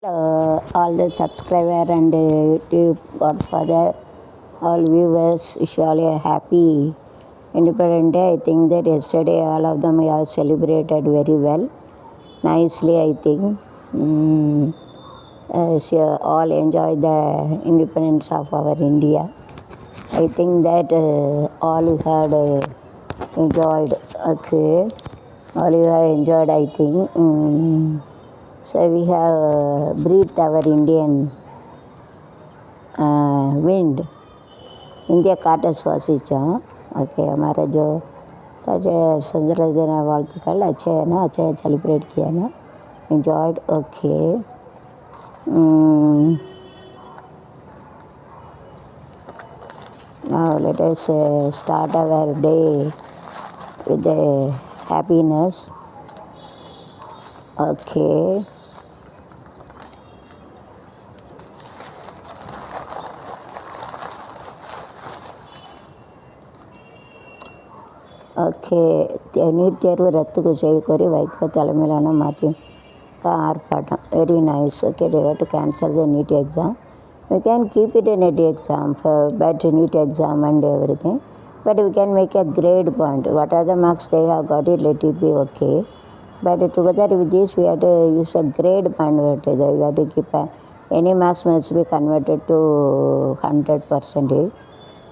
All the subscriber and YouTube Godfather, all viewers, wish you all a happy Independence Day. I think that yesterday all of them have celebrated very well, nicely. I think so all enjoy the independence of our India. I think that all you had enjoyed. Okay, all you have enjoyed. I think. So we have breathed our Indian wind. India काटा श्वासिंचों. Okay, हमारा जो स्वतंत्रता दिन வாழ்த்துக்கள் अच्छे है ना, अच्छे सेलिब्रेट किया ना, enjoyed. Okay. Now let us start our day with the happiness. Okay. Okay, NEET தேர்வு ரத்து செய்ய கோரி வைகோ தலைமையிலான மதிமுக ஆர்ப்பாட்டம். Very nice. Okay, they have to cancel the NEET exam. We can keep it a NEET exam for better NEET exam and everything, but we can make a grade point. What are the marks they have got it, let it be okay. But together with this, we have to use a grade point. We have to keep any marks must be converted to 100%.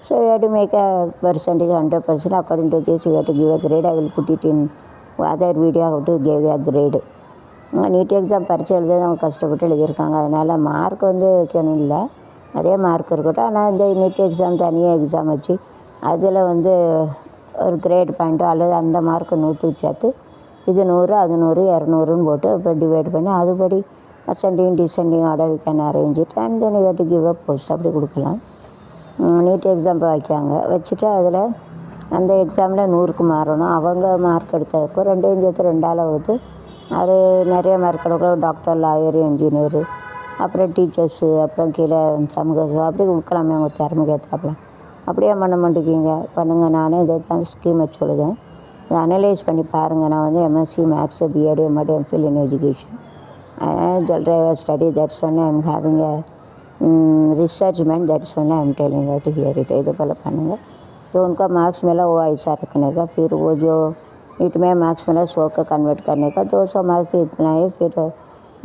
So you have to make a percentage 100%. According to this, you have to give a grade. I will put it in other video how to give a grade. NEET exam பரீட்சை எழுத அவங்க கஷ்டப்பட்டு எழுதியிருக்காங்க. அதனால் mark வந்து வைக்கணும் இல்லை, அதே மார்க் இருக்கட்டும். ஆனால் இந்த நீட் எக்ஸாம் தனியாக எக்ஸாம் வச்சு அதில் வந்து ஒரு கிரேட் பாயிண்ட்டோ அல்லது அந்த மார்க்கு 100க்கு சேர்த்து இது 100 அது 100 200ன்னு போட்டு இப்போ டிவைட் பண்ணி அதுபடி ascending descending order we can arrange it and then you have to give a post அப்படி கொடுக்கலாம். நீட் எக்ஸாம் வைக்காங்க, வச்சுட்டு அதில் அந்த எக்ஸாமில் 100க்கு மாறணும். அவங்க மார்க் எடுத்ததுக்கு 2யும் சேர்த்து 2ஆல் வகுத்து அது நிறைய மார்க் எடுக்கும். டாக்டர், லாயரு, இன்ஜினியரு, அப்புறம் டீச்சர்ஸு, அப்புறம் கீழே சமூக அப்படி கொடுக்கலாமே அவங்க திறமைக்கு ஏற்றாப்புலாம். அப்படியே பண்ண மாட்டேங்கிங்க. பண்ணுங்கள், நானே இதை தான் ஸ்கீம் வச்சு சொல்லுதேன். இதை அனலைஸ் பண்ணி பாருங்கள். நான் வந்து MSc maths, BEd, MEd, MPhil in education சொல்கிறேன். Study that's one I am having a research man, that's one I am telling you to hear it. இது போல் பண்ணுங்கள். तो उनका मार्क्स मिला वो ऐसा रखने का, फिर वो जो नीट में मार्क्स मिला 100 का कन्वर्ट करने का. 200 मार्क इतना है, फिर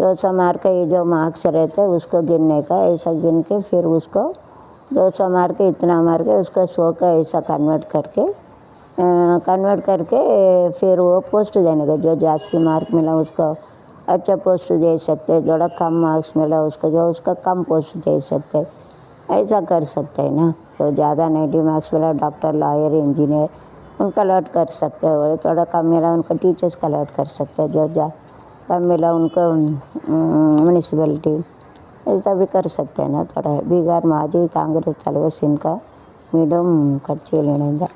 200 मार्क का ये जो मार्क्स रहते हैं उसको गिनने का. ऐसा गिन के फिर उसको 200 मार्क इतना मार्क है उसको 100 का ऐसा कन्वर्ट करके फिर वो पोस्ट देने का. जो जास्ती मार्क मिला उसको अच्छा पोस्ट दे सकते, थोड़ा कम मार्क्स मिला उसको जो उसका कम पोस्ट दे सकते, ऐसा कर सकते हैं ना. तो ज़्यादा 90 मार्क्स मिला डॉक्टर, लॉयर, इंजीनियर उनका अलॉट कर सकते हैं. थोड़ा कम मिला उनका टीचर्स का अलॉट कर सकते हैं. जो कम मिला उनको म्यूनिसिपलिटी ऐसा भी कर सकते हैं ना. थोड़ा బీహార్ మాజీ కాంగ్రెస్ தலைவர் சின்ஹா மீண்டும் கட்சியில் இணைந்தார்.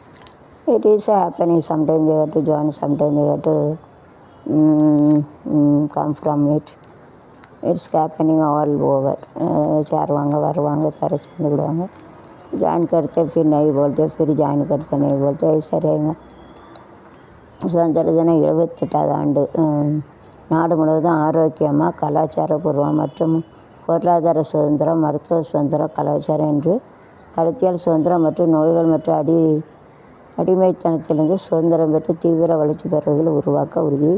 It is happening. Sometime they have to join, sometimes they have to come from it. It's happening all over. சேருவாங்க, வருவாங்க, பேர சேர்ந்துக்கிடுவாங்க, ஜாயின் करते फिर नहीं बोलते, फिर ஜாயின் करते नहीं बोलते, ऐसा रहेगा. சுதந்திர தினம் 78வது ஆண்டு. நாடு முழுவதும் ஆரோக்கியமாக, கலாச்சாரபூர்வம் மற்றும் பொருளாதார சுதந்திரம், மருத்துவ சுதந்திரம், கலாச்சாரம் என்று கருத்தியல் சுதந்திரம் மற்றும் நோய்கள் மற்றும் அடிமைத்தனத்திலிருந்து சுதந்திரம் பெற்று தீவிர வளர்ச்சி பெறுவதில் உருவாக்க உறுதி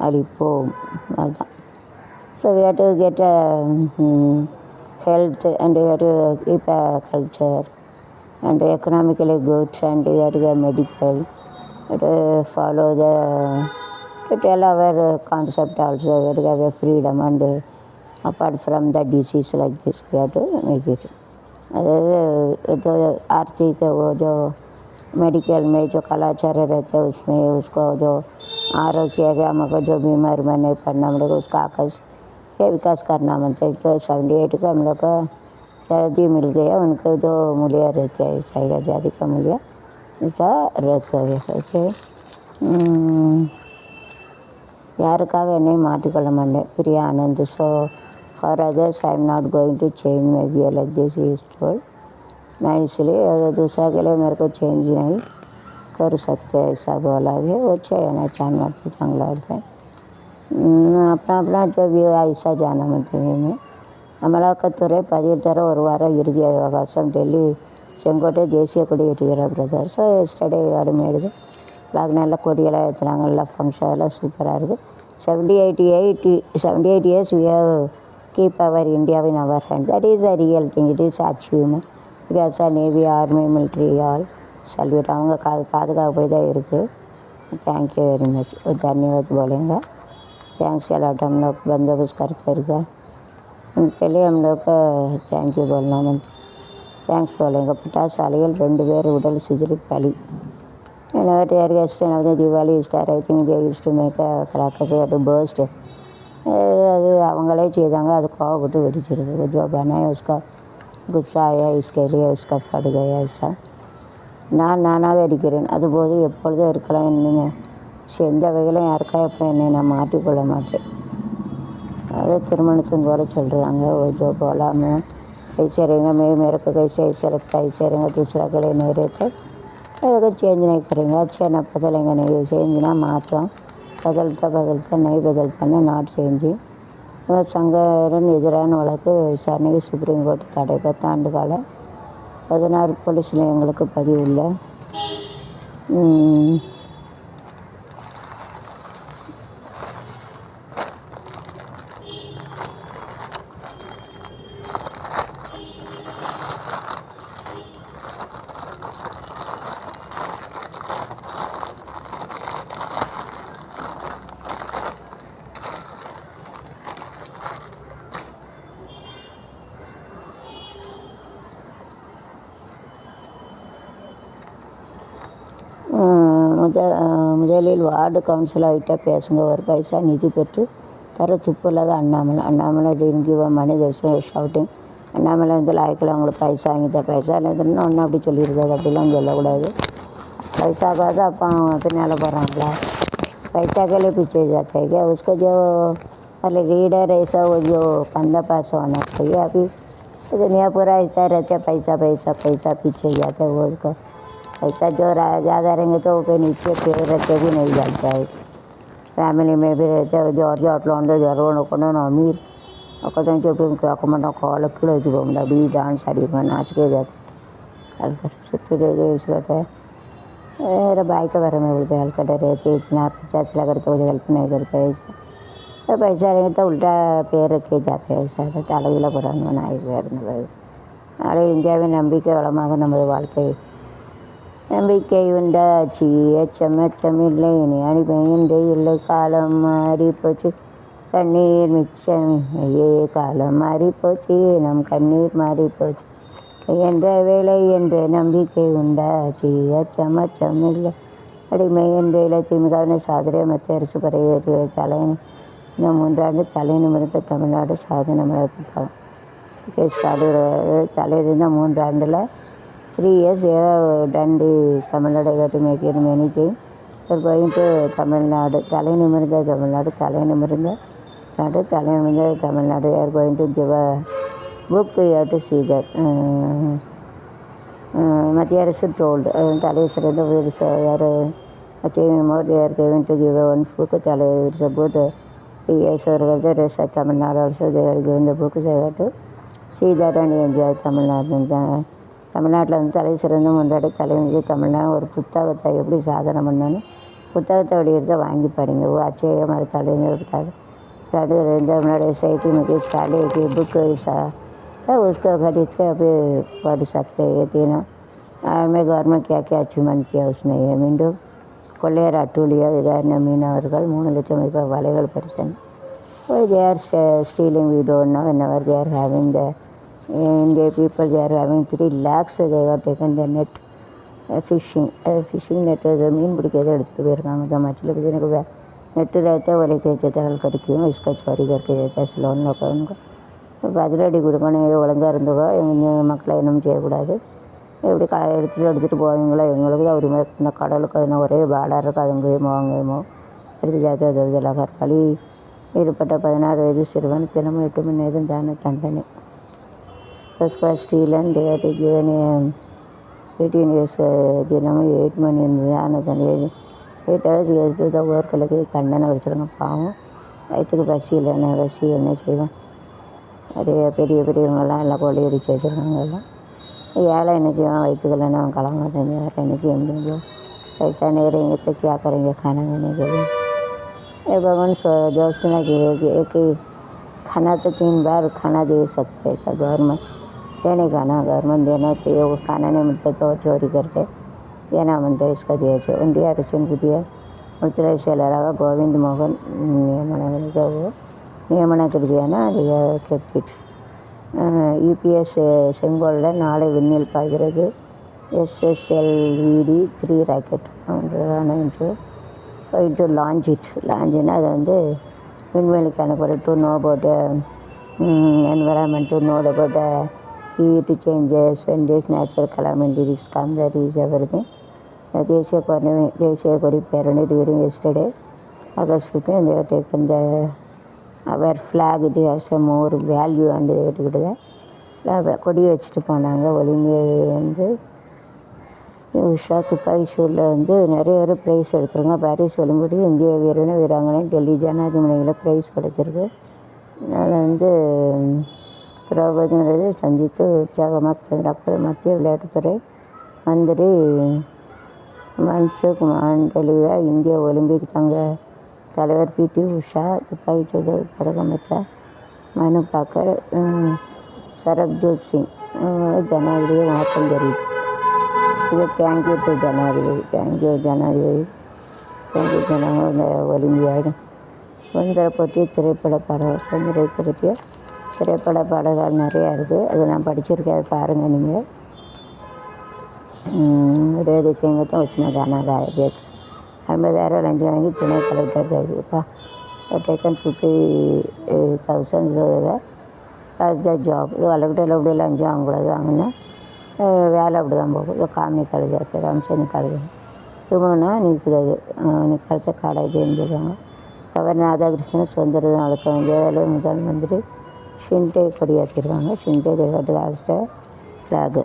அளிப்போம். அதுதான். So we have to get a health and we have to keep a culture and economically good and we have to get medical, to follow the, to tell our concept also, we have to have a freedom and apart from the disease like this we have to make it. तो आर्थिक वो जो medical में जो कलाचार रहते हैं उसमें उसको जो आरोग्य है हमको जो बीमार में नहीं पड़ना, हम लोग उसका आकाश के विकास करना बनता है. तो 78 का हम लोग का आज़ादी मिल गया, उनको जो मूल्य रहते हैं ऐसा ही आज़ादी का मूल्य ऐसा रहता है. ओके, யாருக்காக என்னை மாற்றிக்கொள்ள மாட்டேன். Priya Anand. So for others I am not going to change my view like this is told nicely. अगर दूसरा के लिए मेरे को चेंज नहीं कर सकते ऐसा बोला है. वो चाहिए ना छान मारते चांगला होता है. अपना अपना जो भी ऐसा जाना मतलब में அமலாக்கத்துறை பதிவு ஒரு வாரம் இறுதி அவகாசம் டெல்லி செங்கோட்டை தேசிய கொடி ஏற்றுகிற பிரதர். ஸோ எஸ்டர்டே அடுமையிடுது பிளாக் நல்ல கொடியெல்லாம் ஏற்றுனாங்க. நல்லா ஃபங்க்ஷன் எல்லாம் சூப்பராக இருக்குது. 78 years we have keep our India in our hand. That is a real thing. It is achievement. Because Navy, Army, military all salute. அவங்க பாதுகாப்பு போய் தான் இருக்குது. Thank you very much. धन्यवाद बोलेंगे. Thanks a lot. हम लोग बंदोबस्त करते रहेगा. उनके लिए हम लोग थैंक यू बोलना बनता. थैंक्स बोलेंगे. पटास सालियल 2 பேர் உடல் சிதறி பலி. Tear gas of the Diwali is that I think they used to make a crackers to burst. அது அவங்களே செய்தாங்க. அது கோவப்பட்டு வெடிச்சிருக்கு. जो बनाया उसका गुस्सा आया, इसके लिए उसका फट गया ऐसा. நான் நானாக இருக்கிறேன். அதுபோது எப்பொழுதும் இருக்கலாம். என்னங்க எந்த வகையிலும் யாருக்கா எப்போ என்னை நான் மாற்றிக்கொள்ள மாட்டேன். अरे திருமணத்தின் போல சொல்கிறாங்க. जो बोला मैं ऐसे रहेंगे, मैं मेरे को कैसे ऐसे लगता है ऐसे रहेंगे, दूसरा के लिए नहीं रहते. अगर चेंज नहीं करेंगे अच्छा ना बदलेंगे नहीं. चेंज ना माற்றம் बदलता नहीं बदलता नाट चेंजिंग. சங்கரன் எதிரான வழக்கு விசாரணைக்கு சுப்ரீம் கோர்ட் தடை. 10 ஆண்டு கால 16 போலீஸ் நிலையங்களுக்கு பதிவு இல்லை. முதலில் வார்டு கவுன்சிலர்கிட்ட பேசுங்க. ஒரு பைசா நிதி பெற்று தர துப்பு இல்லாத Annamalai didn't give a money. there's no shouting. Annamalai வந்து லாய்க்கில் அவங்களுக்கு பைசா வாங்கி தர பைசா இல்லைன்னு ஒன்றும் அப்படி சொல்லியிருக்காது. அப்படிலாம் சொல்லக்கூடாது. பைசாக்காக அப்போ அவங்க பின்னால் போகிறாங்களா? पैसा के लिए पीछे जाता है क्या? उसका जो मतलब लीडर ऐसा वो जो कंधा पास होना चाहिए. अभी दुनिया पूरा ऐसा रहता है पैसा पीछे जाता है. वो उसका पैसा जो ज़्यादा रहेंगे तो वो नीचे पैर रखे भी नहीं जाता है. ఫ్యామిలీ में भी रहते हैं. जॉर्ज अट्ला ఉండే జరగకుండా अमीर ఒకతో చెప్పి కాకుండా కాళ్ళకి ఎదుగుకుండా अभी डांस शरीर में नाच के जाते हैं. मेरा भाई के बारे में बोलते हल्का रहते इतना 50 लाख करते मुझे हेल्प नहीं करते ऐसा. तो पैसा रहेंगे तो उल्टा पैर रखे जाते हैं ऐसा. தலைவில புறான் நாய் நாளை இந்தியாவின் நம்பிக்கை வளமாக நமது வாழ்க்கை. நம்பிக்கை உண்டாச்சு எச்சமில்லை இனி அடிமையின்றி இல்லை. காலம் மாறி போச்சு கண்ணீர் மிச்சம் ஐயே. காலம் மாறி போச்சு நம் கண்ணீர் மாறி போச்சு என்ற வேலை என்ற நம்பிக்கை உண்டாச்சு அச்சமில்லை. அடிமை என்ற திமுகவின் சாதனை மத்திய அரசு படையேற்ற தலைவன் இன்னும் 3 ஆண்டு தலை நிமிர்ந்த தமிழ்நாடு சாதனை புத்தகம். ஸ்டாலின் தலையிருந்த 3 ஆண்டில் 3 years done the Tamil Nadu got to make it many things. We're going to Tamil Nadu தலை நிமிர்ந்த Tamil Nadu Tamil Nadu. We are going to give a book. You have to see that. மத்திய அரசு told தலை சிறந்த யார் achieving more. They are going to give one book. தலை it's a good yes அவர்கள் the rest of Tamil Nadu also they are giving the book. So you have to see that and enjoy Tamil Nadu. தமிழ்நாட்டில் வந்து தலை சிறந்த முன்னாடி தலைவனுக்கு தமிழ்நாடு ஒரு புத்தகத்தை எப்படி சாதனை பண்ணணும் புத்தகத்தை வெளியிட்டு வாங்கி படிங்க. वो अच्छे हमारे தலைவர் தமிழ்நாடு SIT में स्टार्ट की बुक ऐसा तो उसको खरीद के अभी पढ़ सकते हैं. तीनों में गवर्नमेंट क्या क्या अचीवमेंट किया उसने. ये மீண்டும் கொள்ளையர் அட்டூழியா விகாரண மீனவர்கள் 3 லட்சம் ரூபாய் வலைகள் பரிசன். they are stealing we don't know. whenever they are having the India people they are having 3 lakhs they have taken the net fishing net. मीन பிடிக்கிறத எடுத்துகிட்டு போயிருக்காங்க. मछली बेचने को नेट रहता है वो लेके जाता है करती हूँ इसका चोरी करके जाता है लोन लोग उनको பதிலடி கொடுக்கணும். ஒழுங்காக இருந்துக்கோ எங்கள் மக்களை இன்னும் செய்யக்கூடாது. எப்படி எடுத்துகிட்டு போவீங்களோ எங்களுக்கு தான் உரிமை. இந்த கடலுக்கு அதுனா ஒரே பாடாக இருக்குது. அதுங்கேமோ எடுத்து ஜாத்தியாக பலி ஈடுபட்ட 16 வயது சிறுவன் தினமும் 8 மணி நேரம் தானே தண்டனை. उसका steel and date given 18 years தினமும் 8 மணி நேரம் 8 hours எடுத்து தான் ஒர்க்கில் தண்டனை வச்சுருங்க. பாவம் வயிற்றுக்கு பசி இல்லைன்னா பசி என்ன செய்வேன். நிறைய பெரிய பெரியவங்கெல்லாம் எல்லாம் கொள்ளி அடித்து வச்சுருக்காங்க. எல்லாம் ஏழை என்ன செய்வான், வயிற்றுக்கு இல்லைன்னா அவன் கிளம்ப மாட்டேங்க. வேறு என்ன செய்ய முடியும். पैसा नहीं रहेंगे तो क्या करेंगे खाना खाने के लिए. भगवान दोस्त ना चाहिए एक ही खाना तो 3 बार खाना दे सकते हैं. ऐसा गवर्नमेंट देने का ना, गवर्नमेंट देना चाहिए. वो खाना नहीं मिलता तो चोरी करते देना बनता है. इसका दिया चाहिए. इंडिया रचन को दिया मुद्रा सेलराக கோவிந்த் மோகன் நியமனம் கிருதியான கேப்டிட் இபிஎஸ் செங்கோலில் நாளை விண்ணில் பாய்கிறது. SSLVD 3 ராக்கெட் போயிட்டு லான்ச்னா அது வந்து விண்வெளிக்கு அனுப்புகிற to know about environment, to know about heat changes and this natural calamities come, that is everything. தேசிய கொடி பேரணி during yesterday August 15 they have taken our flag. It has a more value and கொடி வச்சுட்டு போனாங்க. Olympia வந்து உஷா துப்பாக்கி சூடில் வந்து நிறைய பேர் ப்ரைஸ் எடுத்துருங்க. பாரிஸ் ஒலிம்பிக் இந்திய வீராங்கனை டெல்லி ஜனாதிபதியில் ப்ரைஸ் கிடச்சிருக்கு. அதனால் வந்து திரௌபதிங்கிறது சந்தித்து உற்சாகமாக மத்திய விளையாட்டுத்துறை மந்திரி மன்சுக் மாண்டலியா, இந்திய ஒலிம்பிக் தங்க தலைவர் PT உஷா, துப்பாக்கி சூடு பதக்கம் பெற்ற மனு பாக்கர், சரப்ஜோத் சிங் ஜனாதிபதியை வணக்கம் தெரிவித்து இது தேங்க்யூ டு ஜனாதிபதி. தேங்க்யூ ஜனாதிபதி. தேங்க்யூ ஜனாதிபதி. ஒலிம்பியாடு சுதந்திர போட்டிய திரைப்பட பாடல்கள். சுதந்திரத்தை பற்றிய திரைப்பட பாடல்கள் நிறையா இருக்குது. அதை நான் படிச்சிருக்கேன். அதை பாருங்கள் நீங்கள். రేదికంగా వచ్చిన గానా గాయకు 50,000 లంచం వాங்கி துணை கலெக்டர் கைதுப்பா. Taken 50,000 as the job. கலெக்டரில் அப்படி லஞ்சம் வாங்கக்கூடாது. வாங்கினா வேலை அப்படி தான் போகும். काम निकल जाते आराम से निकाल गए. தும்முனா நிற்குது. நிற்கிறத காலேஜ்னு சொல்லுவாங்க. கவர்னர் ராதாகிருஷ்ணன் சுதந்திர தினம் நடக்க வேண்டிய வேலை முதல் மந்திரி ஷிண்டே கொடியாற்றிடுவாங்க. ஷிண்டே தேகட்டு காஸ்ட ஃப்ளாகு.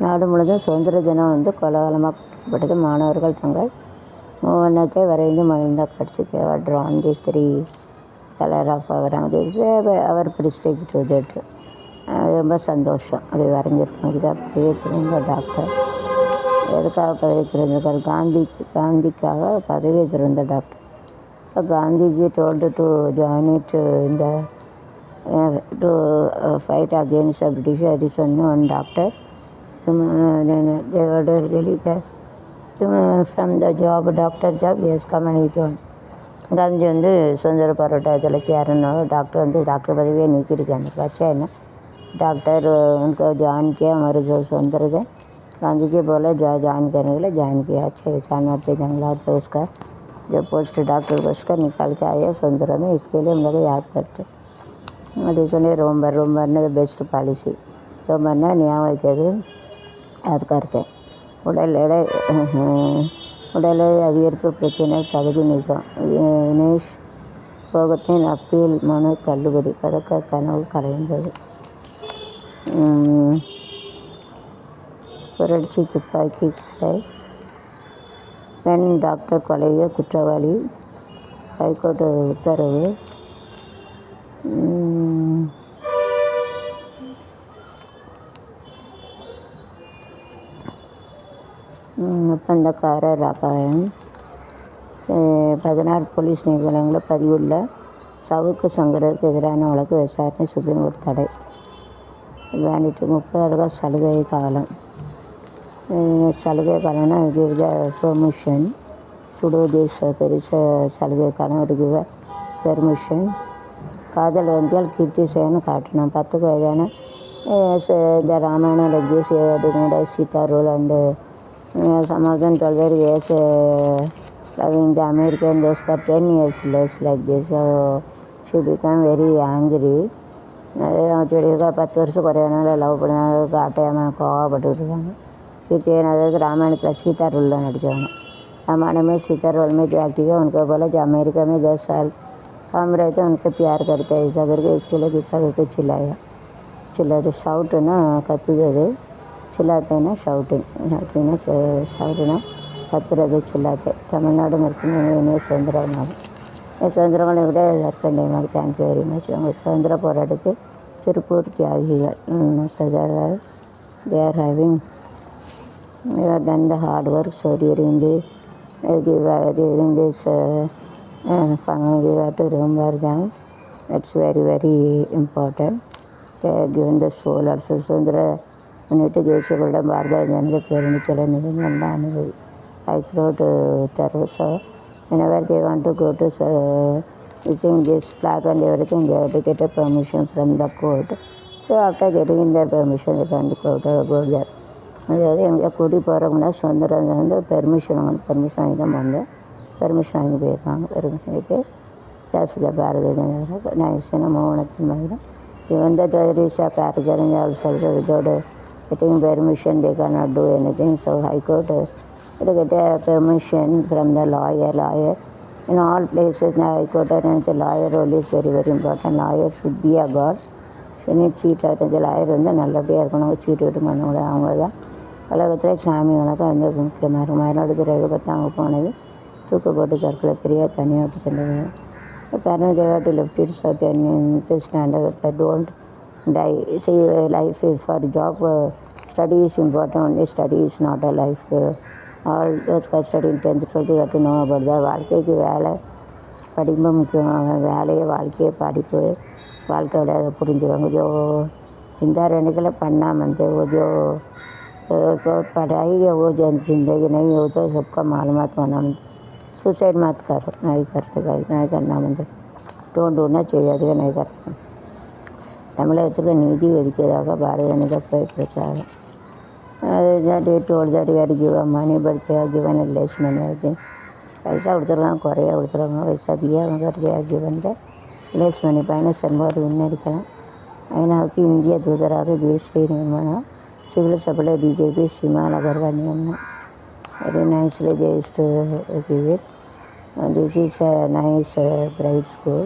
நாடு முழுவதும் சுதந்திர தினம் வந்து கோலாகலமாக கொண்டாடப்பட்டது. மாணவர்கள் தங்கள் மூவண்ணத்தை வரைந்து மகிழ்ந்த காட்சி. They were drawn this 3 colour of our our prestige to that. ரொம்ப சந்தோஷம். அப்படி வரைஞ்சிருக்காங்க. பதவியை திறந்த டாக்டர் எதுக்காக பதவியை திறந்திருக்கார்? காந்திக்காக பதவியை திறந்த doctor. So Gandhiji told to join it இந்த to fight against the British. That is one doctor. They were really from the job, doctor job, he has come and he joined. Gandhi வந்து சுதந்திர போராட்டத்தில் சேரணும். டாக்டர் வந்து டாக்டர் பதவியை நீக்கிருக்காங்க. बच्चा है ना डॉक्टर उनको ज्वाइन किया. हमारे जो सुंदर थे गांधी जी बोले ज्वाइन करने के लिए ज्वाइन किया. अच्छे जानवर थे जंगलात थे. उसका जो पोस्ट डॉक्टर पोस्ट का निकाल के आया सुंदर में. इसके लिए हम लोग याद करते. ಅದಕ್ಕೆ ರೋಂಬರ್ನ ಬೆಸ್ಟ್ ಪಾಲಿಸಿ. ರೋಂಬರ್ನ ನ್ಯಾಯ வைக்கிறது யாத் करते. உடல் அதிகரிப்பு பிரச்சனை தகுதி நீக்கம். வினேஷ் போகத்தின் அப்பீல் மனு தள்ளுபடி. பதக்க கனவு கலைந்தது. புரட்சி துப்பாக்கி கொலை. பெண் டாக்டர் கொலையில் குற்றவாளி. ஹைகோர்ட்டு உத்தரவு. ஒப்பந்தக்காரர் அபாயம். 16 போலீஸ் நிறுவனங்களில் பதிவுள்ள சவுக்கு சங்கருக்கு எதிரான வழக்கு விசாரணை. சுப்ரீம் கோர்ட் தடை. வேண்டிட்டு 30 சலுகை காலம். சலுகை காலம்னா give the permission to do this. பெரிய சலுகை காலம் ஒரு கிவ் பெர்மிஷன். காதல் வந்தால் கீர்த்தி சேன்னு காட்டணும். 10க்கு வயதான இந்த Ramayanam like this Sita role and some of them 12 years loving the American, those got 10 years less like this. So she became very angry. சொல்லியிருக்கா 10 வருஷம் குறையானால லவ் பண்ணாங்க. காட்டையாமல் கோவப்பட்டுருக்காங்க. கீர்த்தி அதாவது ராமாயணத்தில் சீதா ரோலில் நடித்தாங்க. रामायण में सीता रोल में जो एक्टिव है उनको बोला जो अमेरिका में 10 साल काम रहते हैं उनको प्यार करते हैं ऐसा करके इसके लिए गुस्सा करके चिल्लाया. சில்லாது ஷவுட்டுன்னா கத்துது அது, சில்லாத்தைன்னா ஷவுட்டிங். ஷவுட்டிங்னா ஷவுட்டுனா கத்துறது சில்லாத்தை. தமிழ்நாடு மற்றும் சுதந்திரமாக சுதந்திரங்களை விட அர்ப்பணியமாக. Thank you very much. உங்கள் சுதந்திர போராட்டத்தில் திருப்பூர் தியாகிகள் they are having they have done the hard work. So during this function we have to remember them. It's very very important. They have given the soul also. சுதந்திர முன்னிட்டு தேசிய கொள்டம் பாரத ஜனத பேரணிச்சல நிலையங்கள் அனுமதி. I wrote Teresa. Whenever they want to go to using this flag and everything, they have to get a permission from the court. So after getting their permission, they can go there. அதாவது எங்கே கூட்டி போகிறவங்கன்னா சுதந்திரம் வந்து permission வாங்கி தான் வந்தேன். Permission வாங்கி போயிருக்காங்க. பெர்மிஷனுக்கு தேசிய பாரத ஜனதா நைசின மௌனத்தின் மகிழம். Even the there is a category also without getting permission, they cannot do anything. So High Court to get a permission from the lawyer. In all places, the High Court and the lawyer role is very very important. Lawyer should be a god. Should not cheat out. The lawyer வந்து நல்லபடியாக இருக்கணும். Seat விட்டு பண்ணக்கூட அவங்க தான் உலகத்தில் சாமி கணக்காக வந்து முக்கியமாக இருக்கும். மயிலாடுதுறையில் பார்த்தாங்க போனது தூக்கப்பட்டு தற்கொலை பெரிய தனியாட்டு சென்றது. Parents they have to lift it certain to standard that don't die. See, life is for job. Study is important. Only study is not a life. All those who study in 10th, 12th, you have to know about that. வாழ்க்கைக்கு வேலை படிப்பு முக்கியமாக. வேலையை வாழ்க்கையை படிப்பு வாழ்க்கையோட புரிஞ்சுக்கோங்க. जो जिंदा रहने के लिए पढ़ना मानते वो जो पढ़ाई है वो जिंदगी नहीं हो तो सबका मालूमात होना मानते. सुसाइड मत करो, नहीं करना मानते. டோன்ட் ஒன்றா செய்யாதுங்க नहीं करना. தமிழகத்துக்கு நீதி ஒதுக்கியதாக பாரதிய ஜனதா பிரச்சாரம். they told that we had to give money but they have given less money. பைசா கொடுத்துருக்காங்க, குறையா கொடுத்துருக்காங்க. பைசா அதிகம் they have given the less money. பயணம் செல்வார் விண்ணடிக்கலாம். ஐநாவுக்கு இந்திய தூதராக பிஎஸ்டி நியமனம். Civil supply DGP Seema Agarwal நியமனம். Very nicely they used to give it. This is a nice bright school.